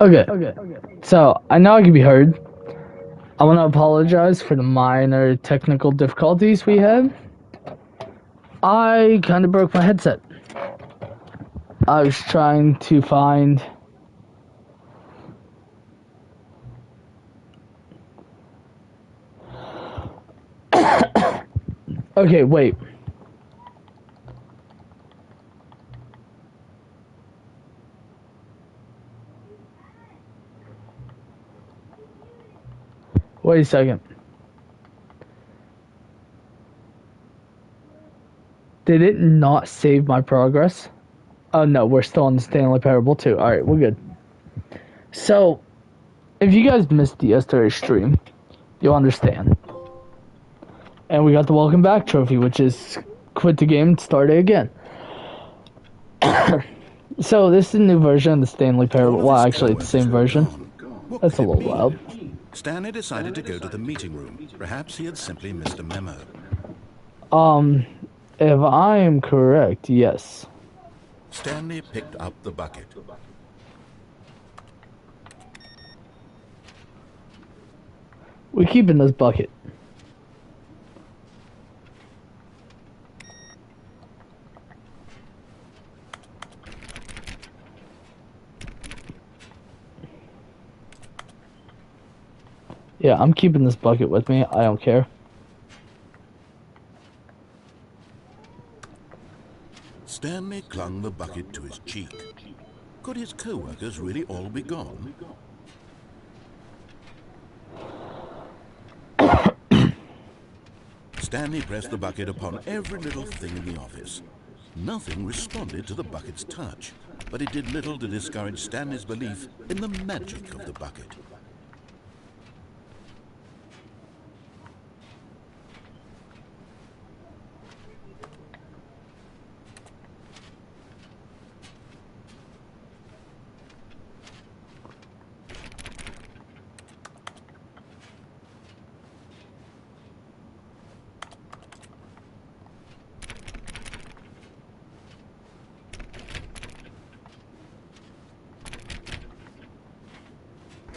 Okay. So I know I can be heard. I want to apologize for the minor technical difficulties we had. I kind of broke my headset. I was trying to find. Okay, wait. Wait a second. Did it not save my progress? Oh no, we're still on the Stanley Parable 2. Alright, we're good. So, if you guys missed yesterday's stream, you'll understand. And we got the welcome back trophy, which is quit the game and start it again. So this is a new version of the Stanley Parable. Well, actually, it's the same version. That's a little wild. Stanley decided to go to the meeting room. Perhaps he had simply missed a memo. If I am correct, yes. Stanley picked up the bucket. We're keeping this bucket. Yeah, I'm keeping this bucket with me. I don't care. Stanley clung the bucket to his cheek. Could his co-workers really all be gone? Stanley pressed the bucket upon every little thing in the office. Nothing responded to the bucket's touch, but it did little to discourage Stanley's belief in the magic of the bucket.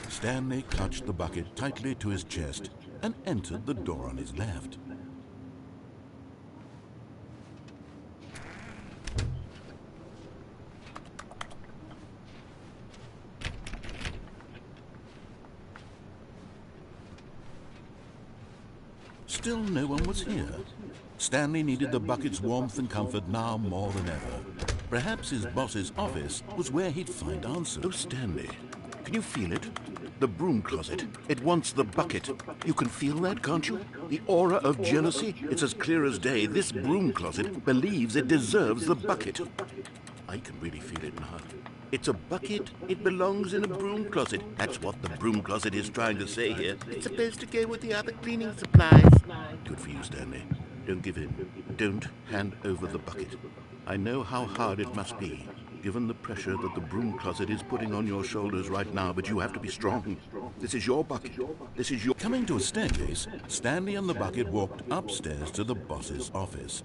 Stanley clutched the bucket tightly to his chest and entered the door on his left. Still no one was here. Stanley needed the bucket's warmth and comfort now more than ever. Perhaps his boss's office was where he'd find answers. Oh, Stanley, can you feel it? The broom closet. It wants the bucket. You can feel that, can't you? The aura of jealousy? It's as clear as day. This broom closet believes it deserves the bucket. I can really feel it now. It's a bucket. It belongs in a broom closet. That's what the broom closet is trying to say here. It's supposed to go with the other cleaning supplies. Good for you, Stanley. Don't give in. Don't hand over the bucket. I know how hard it must be, given the pressure that the broom closet is putting on your shoulders right now, but you have to be strong. This is your bucket. This is your... Coming to a staircase, Stanley and the bucket walked upstairs to the boss's office.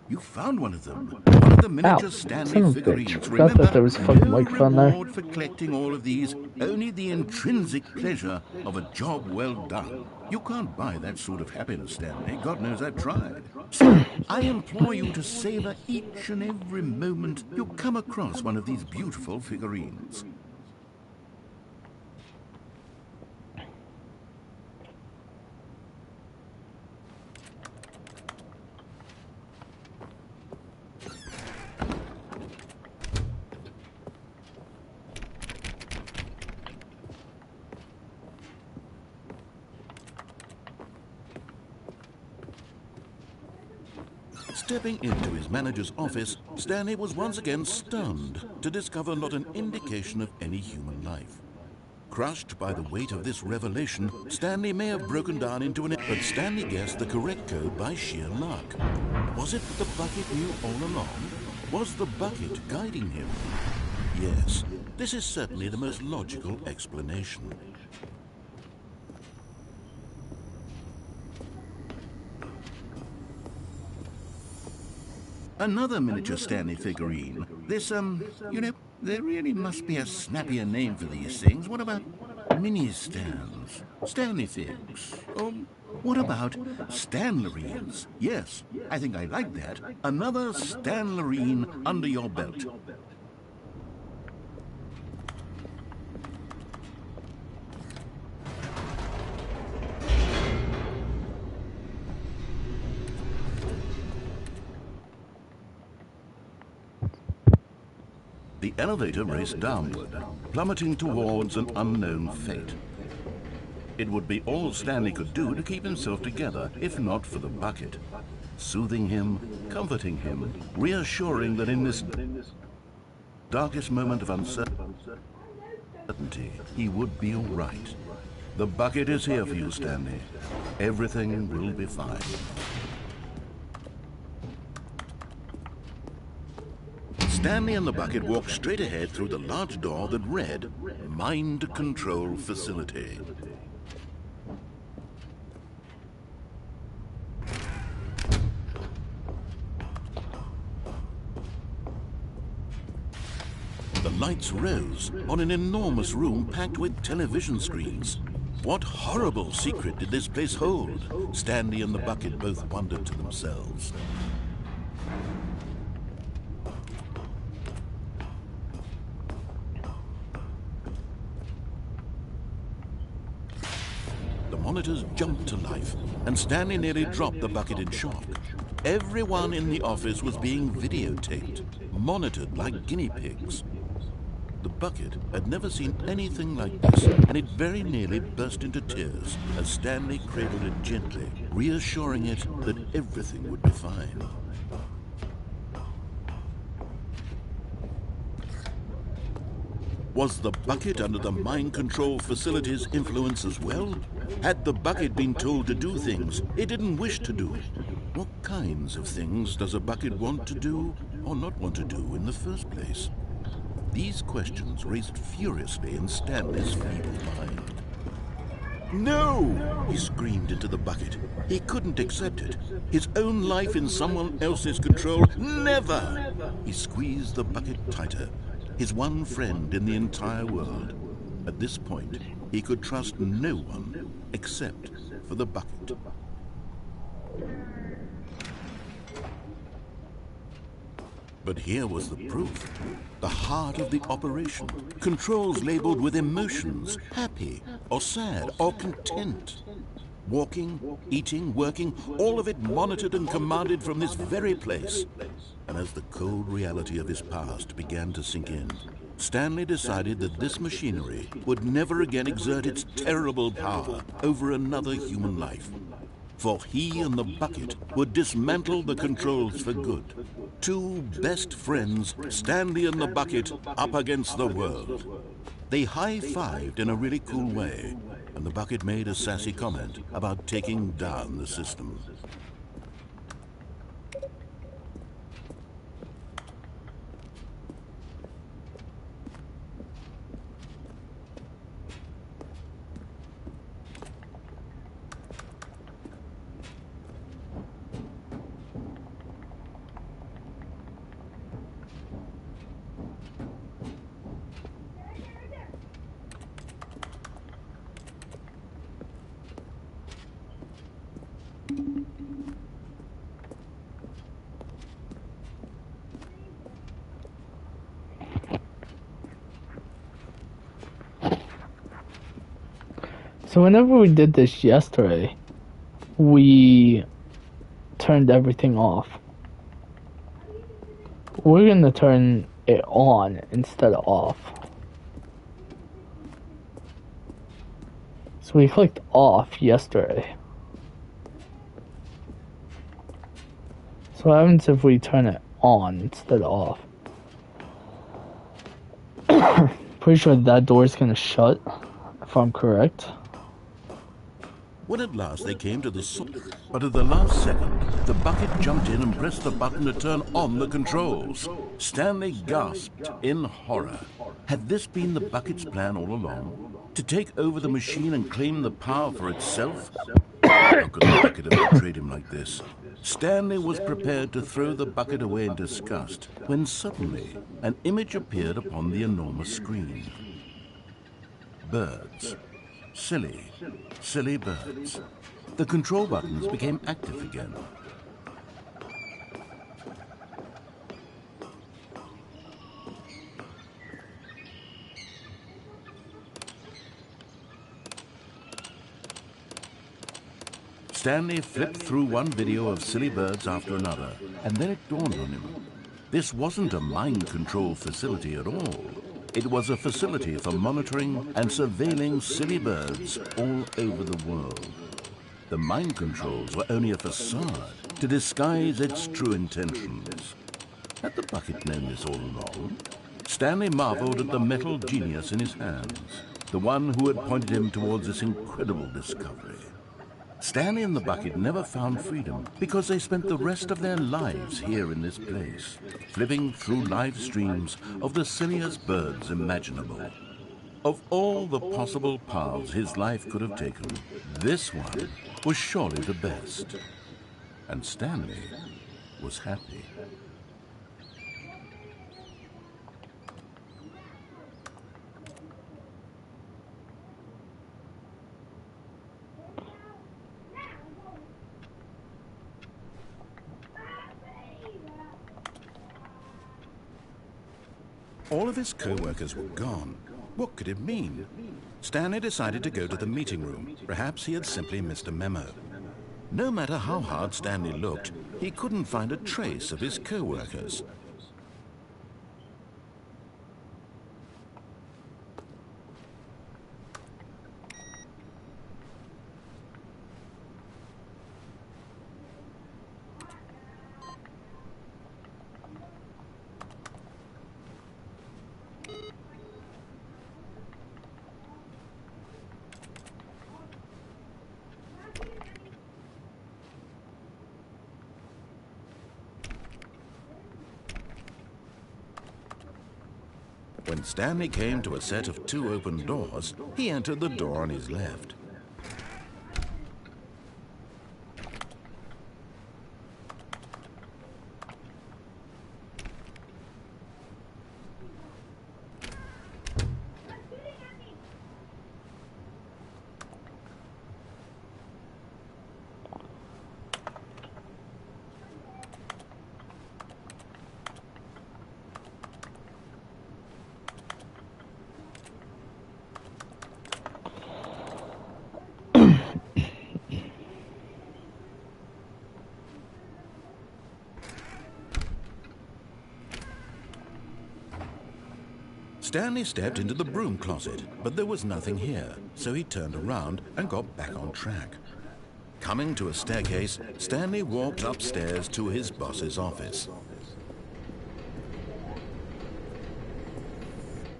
You found one of them. One of the miniature Stanley figurines. Remember, that there was a fucking microphone there. Reward for collecting all of these, only the intrinsic pleasure of a job well done. You can't buy that sort of happiness, Stanley. God knows I've tried. So, I implore you to savor each and every moment you come across one of these beautiful figurines. Stepping into his manager's office, Stanley was once again stunned to discover not an indication of any human life. Crushed by the weight of this revelation, Stanley may have broken down into an... But Stanley guessed the correct code by sheer luck. Was it that the bucket knew all along? Was the bucket guiding him? Yes, this is certainly the most logical explanation. Another miniature Stanley figurine. This, you know, there really must be a snappier name for these things. What about mini-stands? Stanley figs? Or what about Stanlerines? Yes, I think I like that. Another Stanlerine under your belt. The elevator raced downward, plummeting towards an unknown fate. It would be all Stanley could do to keep himself together, if not for the bucket. Soothing him, comforting him, reassuring that in this darkest moment of uncertainty, he would be all right. The bucket is here for you, Stanley. Everything will be fine. Stanley and the bucket walked straight ahead through the large door that read, Mind Control Facility. The lights rose on an enormous room packed with television screens. What horrible secret did this place hold? Stanley and the bucket both wondered to themselves. The monitors jumped to life, and Stanley nearly dropped the bucket in shock. Everyone in the office was being videotaped, monitored like guinea pigs. The bucket had never seen anything like this, and it very nearly burst into tears as Stanley cradled it gently, reassuring it that everything would be fine. Was the bucket under the mind control facility's influence as well? Had the bucket been told to do things it didn't wish to do? What kinds of things does a bucket want to do or not want to do in the first place? These questions raced furiously in Stanley's feeble mind. No! He screamed into the bucket. He couldn't accept it. His own life in someone else's control. Never! He squeezed the bucket tighter. His one friend in the entire world. At this point, he could trust no one except for the bucket. But here was the proof. The heart of the operation. Controls labeled with emotions, happy or sad or content. Walking, eating, working, all of it monitored and commanded from this very place. And as the cold reality of his past began to sink in, Stanley decided that this machinery would never again exert its terrible power over another human life. For he and the bucket would dismantle the controls for good. Two best friends, Stanley and the bucket, up against the world. They high-fived in a really cool way, and the bucket made a sassy comment about taking down the system. So whenever we did this yesterday, we turned everything off. We're gonna turn it on instead of off. So we clicked off yesterday. So what happens if we turn it on instead of off? Pretty sure that door is gonna shut, if I'm correct. When at last they came to the source, but at the last second, the bucket jumped in and pressed the button to turn on the controls. Stanley gasped in horror. Had this been the bucket's plan all along? To take over the machine and claim the power for itself? How could the bucket have betrayed him like this? Stanley was prepared to throw the bucket away in disgust when suddenly an image appeared upon the enormous screen. Birds. Silly, silly birds. The control buttons became active again. Stanley flipped through one video of silly birds after another, and then it dawned on him. This wasn't a mind control facility at all. It was a facility for monitoring and surveilling silly birds all over the world. The mind controls were only a facade to disguise its true intentions. Had the bucket known this all along? Stanley marveled at the metal genius in his hands, the one who had pointed him towards this incredible discovery. Stanley and the bucket never found freedom because they spent the rest of their lives here in this place, flipping through live streams of the silliest birds imaginable. Of all the possible paths his life could have taken, this one was surely the best. And Stanley was happy. All of his co-workers were gone. What could it mean? Stanley decided to go to the meeting room. Perhaps he had simply missed a memo. No matter how hard Stanley looked, he couldn't find a trace of his co-workers. When Stanley came to a set of 2 open doors, he entered the door on his left. Stanley stepped into the broom closet, but there was nothing here, so he turned around and got back on track. Coming to a staircase, Stanley walked upstairs to his boss's office.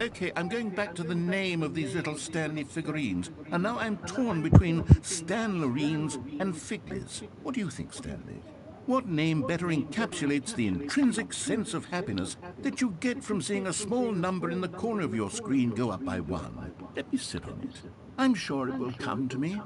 Okay, I'm going back to the name of these little Stanley figurines, and now I'm torn between Stanlerines and Figlies. What do you think, Stanley? What name better encapsulates the intrinsic sense of happiness that you get from seeing a small number in the corner of your screen go up by 1? Let me sit on it. I'm sure it will come to me.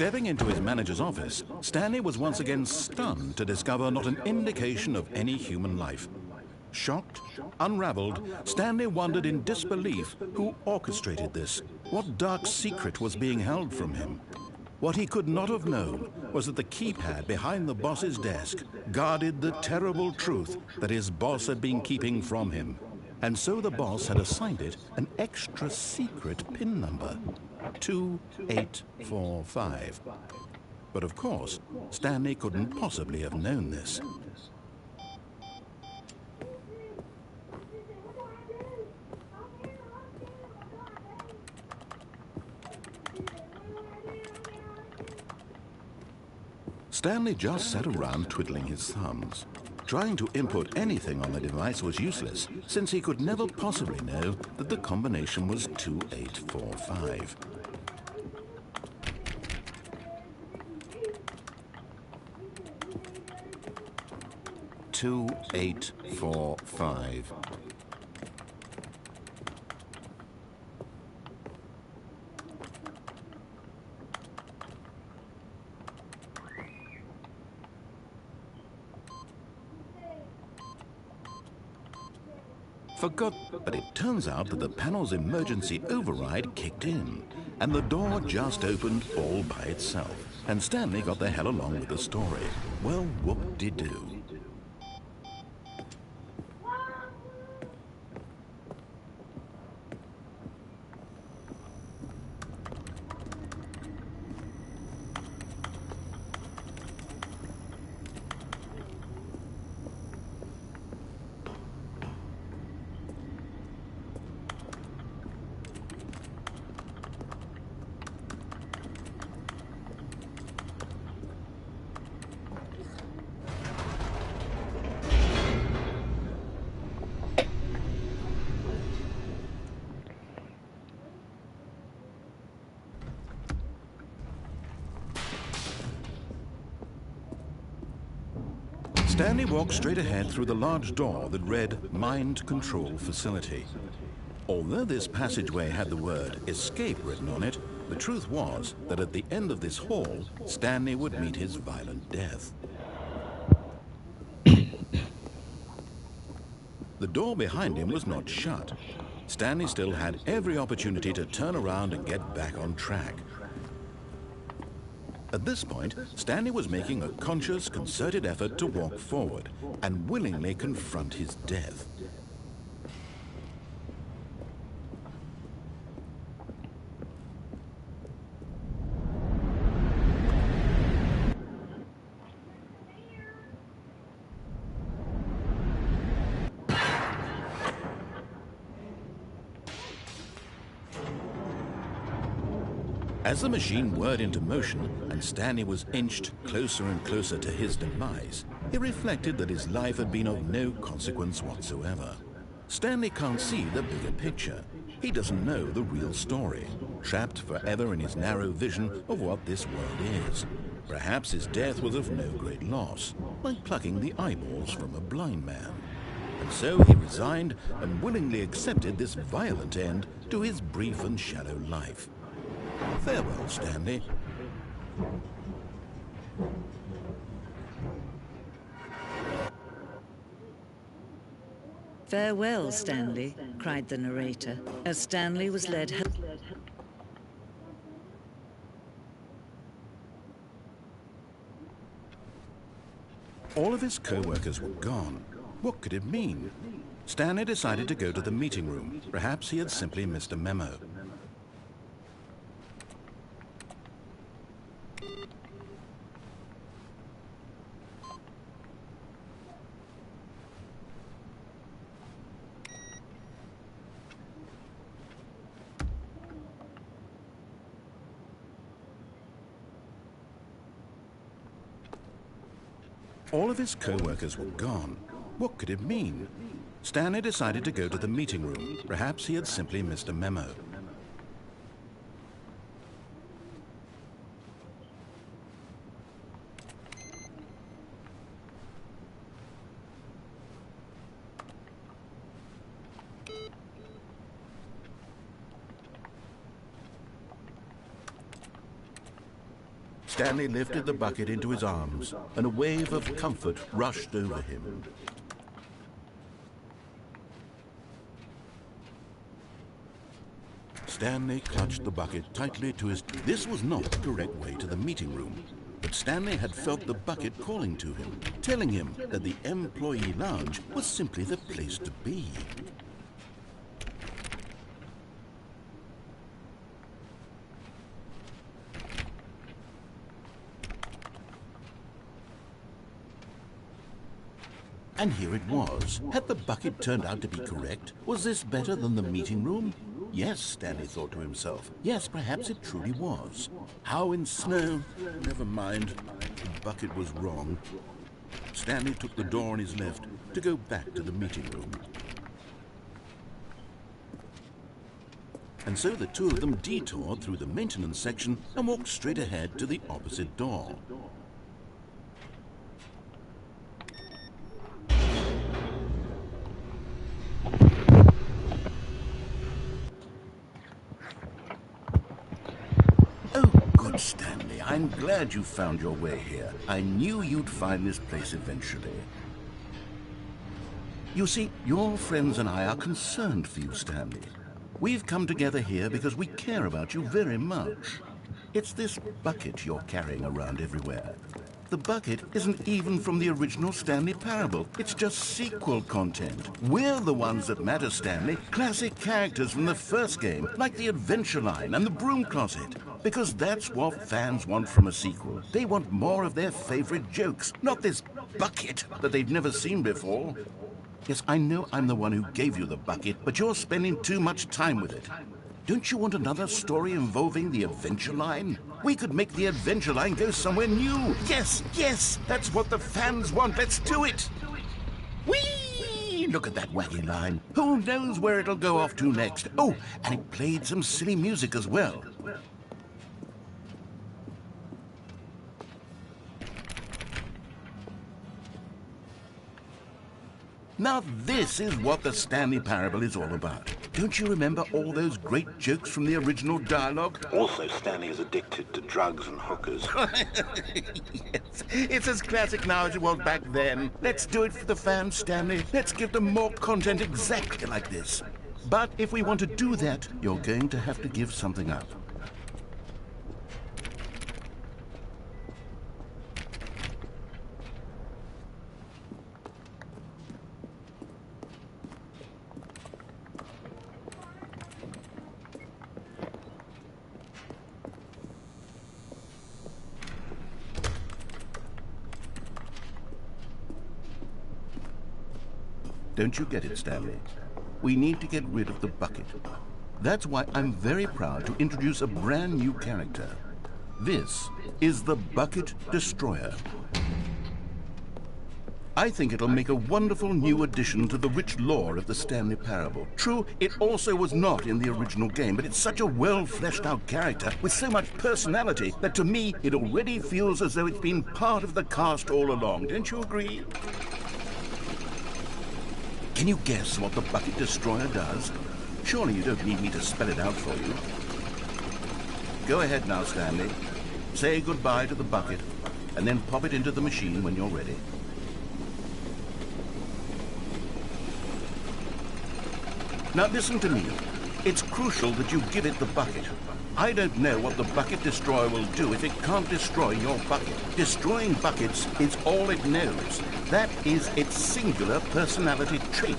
Stepping into his manager's office, Stanley was once again stunned to discover not an indication of any human life. Shocked, unraveled, Stanley wondered in disbelief who orchestrated this. What dark secret was being held from him? What he could not have known was that the keypad behind the boss's desk guarded the terrible truth that his boss had been keeping from him. And so the boss had assigned it an extra secret PIN number, 2845. But of course, Stanley couldn't possibly have known this. Stanley just sat around twiddling his thumbs. Trying to input anything on the device was useless, since he could never possibly know that the combination was 2845. Two, 845. Forgot, but it turns out that the panel's emergency override kicked in, and the door just opened all by itself. And Stanley got the hell along with the story. Well, whoop-de-doo. Stanley walked straight ahead through the large door that read Mind Control Facility. Although this passageway had the word Escape written on it, the truth was that at the end of this hall, Stanley would meet his violent death. The door behind him was not shut. Stanley still had every opportunity to turn around and get back on track. At this point, Stanley was making a conscious, concerted effort to walk forward and willingly confront his death. As the machine whirred into motion and Stanley was inched closer and closer to his demise, he reflected that his life had been of no consequence whatsoever. Stanley can't see the bigger picture. He doesn't know the real story, trapped forever in his narrow vision of what this world is. Perhaps his death was of no great loss, like plucking the eyeballs from a blind man. And so he resigned and willingly accepted this violent end to his brief and shallow life. Farewell, Stanley. Farewell, Stanley, cried the narrator, as Stanley was led home. All of his co-workers were gone. What could it mean? Stanley decided to go to the meeting room. Perhaps he had simply missed a memo. All of his co-workers were gone. What could it mean? Stanley decided to go to the meeting room. Perhaps he had simply missed a memo. Stanley lifted the bucket into his arms, and a wave of comfort rushed over him. Stanley clutched the bucket tightly to his... This was not the direct way to the meeting room, but Stanley had felt the bucket calling to him, telling him that the employee lounge was simply the place to be. And here it was. Had the bucket turned out to be correct? Was this better than the meeting room? Yes, Stanley thought to himself. Yes, perhaps it truly was. How in snow? Never mind. The bucket was wrong. Stanley took the door on his left to go back to the meeting room. And so the two of them detoured through the maintenance section and walked straight ahead to the opposite door. Stanley, I'm glad you found your way here. I knew you'd find this place eventually. You see, your friends and I are concerned for you, Stanley. We've come together here because we care about you very much. It's this bucket you're carrying around everywhere. The bucket isn't even from the original Stanley Parable. It's just sequel content. We're the ones that matter, Stanley. Classic characters from the first game, like the Adventure Line and the Broom Closet. Because that's what fans want from a sequel. They want more of their favorite jokes, not this bucket that they've never seen before. Yes, I know I'm the one who gave you the bucket, but you're spending too much time with it. Don't you want another story involving the Adventure Line? We could make the Adventure Line go somewhere new. Yes, yes, that's what the fans want. Let's do it. Whee! Look at that wacky line. Who knows where it'll go off to next? Oh, and it played some silly music as well. Now this is what the Stanley Parable is all about. Don't you remember all those great jokes from the original dialogue? Also, Stanley is addicted to drugs and hookers. Yes, it's as classic now as it was back then. Let's do it for the fans, Stanley. Let's give them more content exactly like this. But if we want to do that, you're going to have to give something up. Don't you get it, Stanley? We need to get rid of the bucket. That's why I'm very proud to introduce a brand new character. This is the Bucket Destroyer. I think it'll make a wonderful new addition to the rich lore of the Stanley Parable. True, it also was not in the original game, but it's such a well-fleshed-out character with so much personality that to me, it already feels as though it's been part of the cast all along. Don't you agree? Can you guess what the Bucket Destroyer does? Surely you don't need me to spell it out for you. Go ahead now, Stanley. Say goodbye to the bucket, and then pop it into the machine when you're ready. Now listen to me. It's crucial that you give it the bucket. I don't know what the Bucket Destroyer will do if it can't destroy your bucket. Destroying buckets is all it knows. That is its singular personality trait.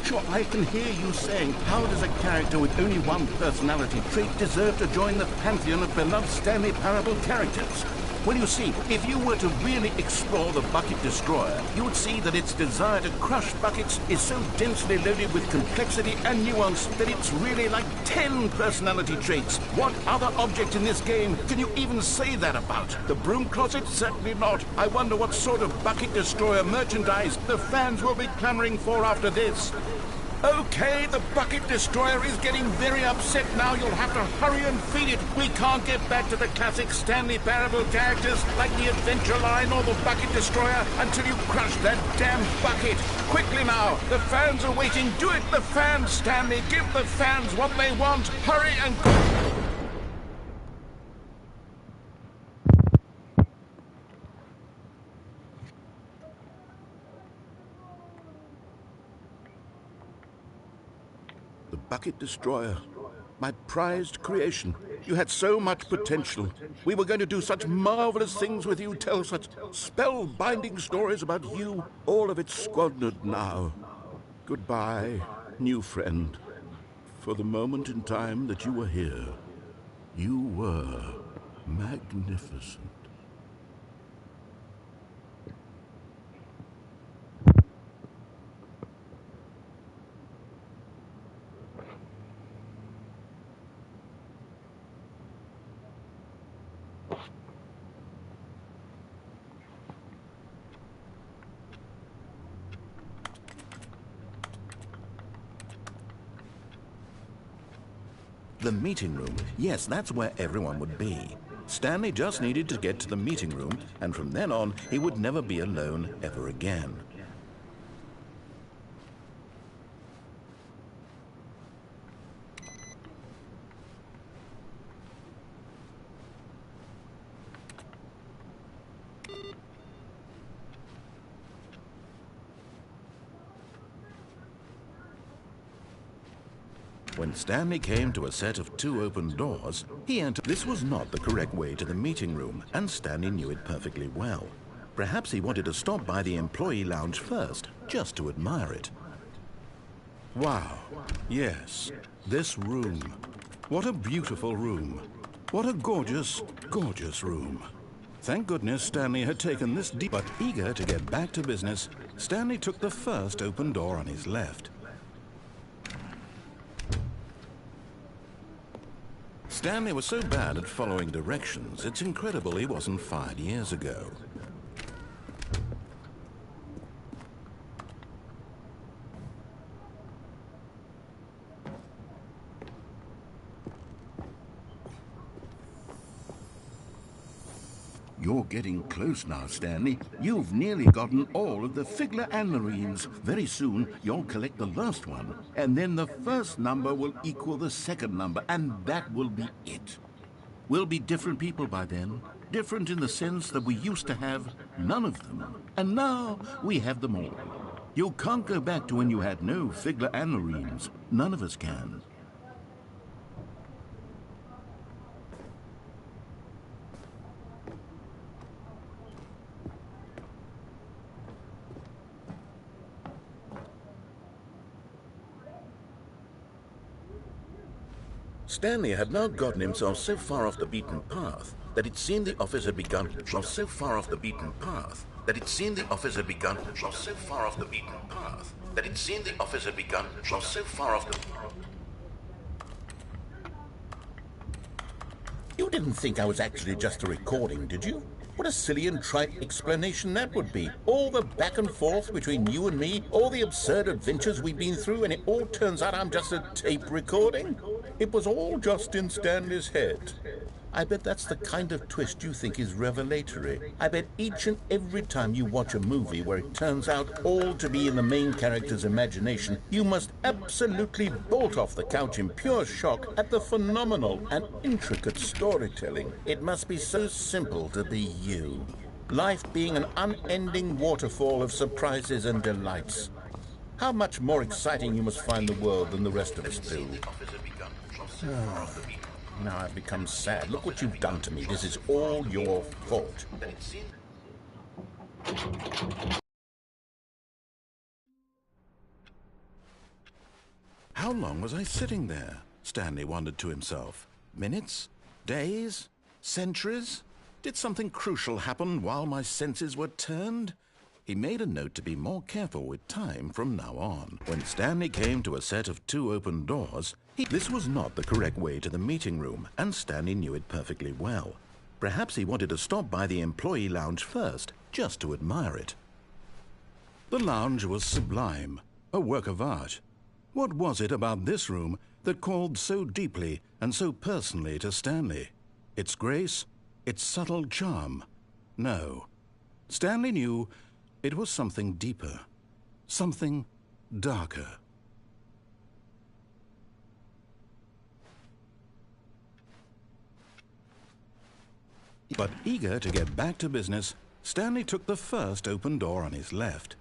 Sure, I can hear you saying, how does a character with only one personality trait deserve to join the pantheon of beloved Stanley Parable characters? Well, you see, if you were to really explore the Bucket Destroyer, you would see that its desire to crush buckets is so densely loaded with complexity and nuance that it's really like 10 personality traits. What other object in this game can you even say that about? The Broom Closet? Certainly not. I wonder what sort of Bucket Destroyer merchandise the fans will be clamoring for after this. Okay, the Bucket Destroyer is getting very upset now. You'll have to hurry and feed it. We can't get back to the classic Stanley Parable characters like the Adventure Line or the Bucket Destroyer until you crush that damn bucket. Quickly now, the fans are waiting. Do it, the fans, Stanley. Give the fans what they want. Hurry and... The bucket destroyer. My prized creation. You had so much potential. We were going to do such marvelous things with you, tell such spellbinding stories about you. All of it squandered now. Goodbye, new friend. For the moment in time that you were here, you were magnificent. The meeting room. Yes, that's where everyone would be. Stanley just needed to get to the meeting room, and from then on, he would never be alone ever again. When Stanley came to a set of 2 open doors, he entered. This was not the correct way to the meeting room, and Stanley knew it perfectly well. Perhaps he wanted to stop by the employee lounge first, just to admire it. Wow. Yes, this room. What a beautiful room. What a gorgeous, gorgeous room. Thank goodness Stanley had taken this deep. But eager to get back to business, Stanley took the first open door on his left. Stanley was so bad at following directions, it's incredible he wasn't fired years ago. You're getting close now, Stanley. You've nearly gotten all of the Figler Anmarines. Very soon, you'll collect the last one. And then the first number will equal the second number, and that will be it. We'll be different people by then. Different in the sense that we used to have none of them. And now, we have them all. You can't go back to when you had no Figler Anmarines. None of us can. Stanley had now gotten himself so far off the beaten path that it seemed the office had begun. So far off the beaten path that it seemed the office had begun. So far off the beaten path that it seemed the office had begun. So far off the. You didn't think I was actually just a recording, did you? What a silly and trite explanation that would be. All the back and forth between you and me, all the absurd adventures we've been through, and it all turns out I'm just a tape recording? It was all just in Stanley's head. I bet that's the kind of twist you think is revelatory. I bet each and every time you watch a movie where it turns out all to be in the main character's imagination, you must absolutely bolt off the couch in pure shock at the phenomenal and intricate storytelling. It must be so simple to be you. Life being an unending waterfall of surprises and delights. How much more exciting you must find the world than the rest of us do. Now I've become sad. Look what you've done to me. This is all your fault. How long was I sitting there? Stanley wondered to himself. Minutes? Days? Centuries? Did something crucial happen while my senses were turned? He made a note to be more careful with time from now on. When Stanley came to a set of 2 open doors, this was not the correct way to the meeting room, and Stanley knew it perfectly well. Perhaps he wanted to stop by the employee lounge first, just to admire it. The lounge was sublime, a work of art. What was it about this room that called so deeply and so personally to Stanley? Its grace? Its subtle charm? No. Stanley knew it was something deeper, something darker. But eager to get back to business, Stanley took the first open door on his left.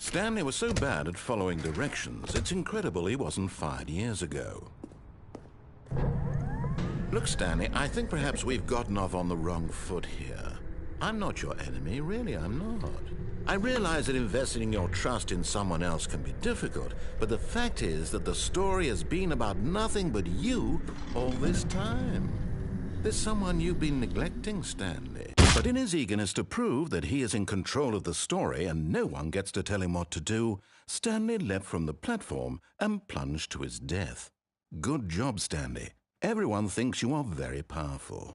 Stanley was so bad at following directions, it's incredible he wasn't fired years ago. Look, Stanley, I think perhaps we've gotten off on the wrong foot here. I'm not your enemy, really, I'm not. I realize that investing your trust in someone else can be difficult, but the fact is that the story has been about nothing but you all this time. There's someone you've been neglecting, Stanley. But in his eagerness to prove that he is in control of the story and no one gets to tell him what to do, Stanley leapt from the platform and plunged to his death. Good job, Stanley. Everyone thinks you are very powerful.